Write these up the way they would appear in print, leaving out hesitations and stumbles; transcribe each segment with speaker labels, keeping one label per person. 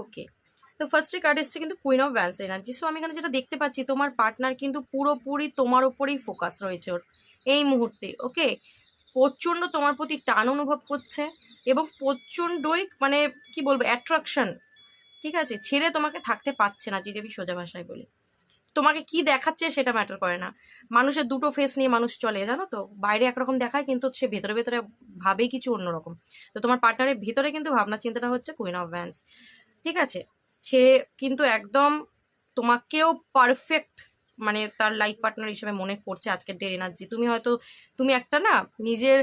Speaker 1: ওকে, তো ফার্স্টে কার্ড এসছে কিন্তু queen of Vance energy. So আমি এখানে যেটা দেখতে পাচ্ছি, তোমার পার্টনার কিন্তু পুরোপুরি তোমার ওপরেই ফোকাস রয়েছে ওর এই মুহূর্তে। ওকে, প্রচণ্ড তোমার প্রতি টান অনুভব করছে এবং প্রচণ্ডই মানে কি বলবো অ্যাট্রাকশন, ঠিক আছে, ছেড়ে তোমাকে থাকতে পারছে না যদি আমি সোজা ভাষায় বলি। তোমাকে কি দেখাচ্ছে সেটা ম্যাটার করে না। মানুষের দুটো ফেস নিয়ে মানুষ চলে, জানো তো, বাইরে একরকম দেখায় কিন্তু সে ভেতরে ভেতরে ভাবে কিছু অন্যরকম। তো তোমার পার্টনারের ভিতরে কিন্তু ভাবনা চিন্তাটা হচ্ছে কুইন অফ ভ্যান্স, ঠিক আছে। সে কিন্তু একদম তোমাকেও পারফেক্ট মানে তার লাইফ পার্টনার হিসেবে মনে করছে আজকের ডের এনার্জি। তুমি হয়তো তুমি একটা না নিজের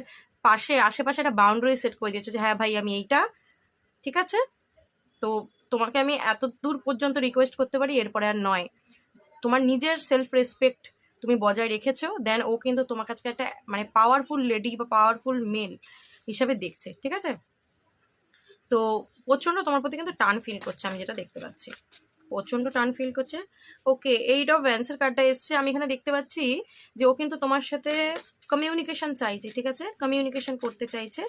Speaker 1: পাশে আশেপাশে একটা বাউন্ডারি সেট করে দিয়েছো যে হ্যাঁ ভাই আমি এইটা, ঠিক আছে, তো তোমাকে আমি এত দূর পর্যন্ত রিকোয়েস্ট করতে পারি, এরপরে আর নয়। তোমার নিজের সেলফ রেসপেক্ট তুমি বজায় রেখেছো, দেন ও কিন্তু তোমার কাছে একটা মানে পাওয়ারফুল লেডি বা পাওয়ারফুল মেল হিসাবে দেখছে, ঠিক আছে। তো প্রচণ্ড তোমার প্রতি কিন্তু টান ফিল করছে, আমি যেটা দেখতে পাচ্ছি, প্রচণ্ড টান ফিল করছে। ওকে, এইট অফ ভ্যান্সের কার্ডটা এসছে, আমি এখানে দেখতে পাচ্ছি যে ও কিন্তু তোমার সাথে কমিউনিকেশন চাইছে, ঠিক আছে, কমিউনিকেশন করতে চাইছে।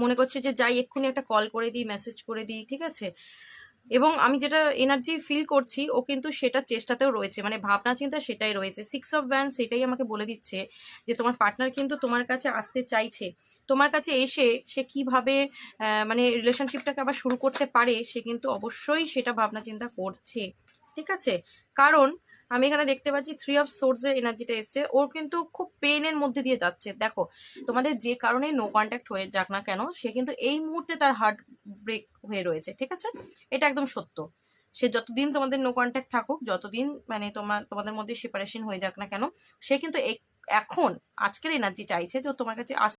Speaker 1: মনে করছে যে যাই এক্ষুনি একটা কল করে দিই, মেসেজ করে দিই, ঠিক আছে। এবং আমি যেটা এনার্জি ফিল করছি ও কিন্তু সেটা চেষ্টাতেও রয়েছে, মানে ভাবনা চিন্তা সেটাই রয়েছে। সিক্স অফ ভ্যান্স সেটাই আমাকে বলে দিচ্ছে যে তোমার পার্টনার কিন্তু তোমার কাছে আসতে চাইছে। তোমার কাছে এসে সে কিভাবে মানে রিলেশনশিপটাকে আবার শুরু করতে পারে সে কিন্তু অবশ্যই সেটা ভাবনা চিন্তা করছে, ঠিক আছে। কারণ আমি এখানে দেখতে পাচ্ছি থ্রি অফ সোর্সের এনার্জিটা এসছে, ওর কিন্তু খুব পেনের মধ্যে দিয়ে যাচ্ছে। দেখো, তোমাদের যে কারণে নো কন্ট্যাক্ট হয়ে যাক না কেন, সে কিন্তু এই মুহূর্তে তার হার্ট ব্রেক হয়ে রয়েছে, ঠিক আছে, এটা একদম সত্য। সে যতদিন তোমাদের নো কন্ট্যাক্ট থাকুক, যতদিন মানে তোমাদের মধ্যে সেপারেশন হয়ে যাক না কেন, সে কিন্তু এখন আজকের এনার্জি চাইছে যে ও তোমার কাছে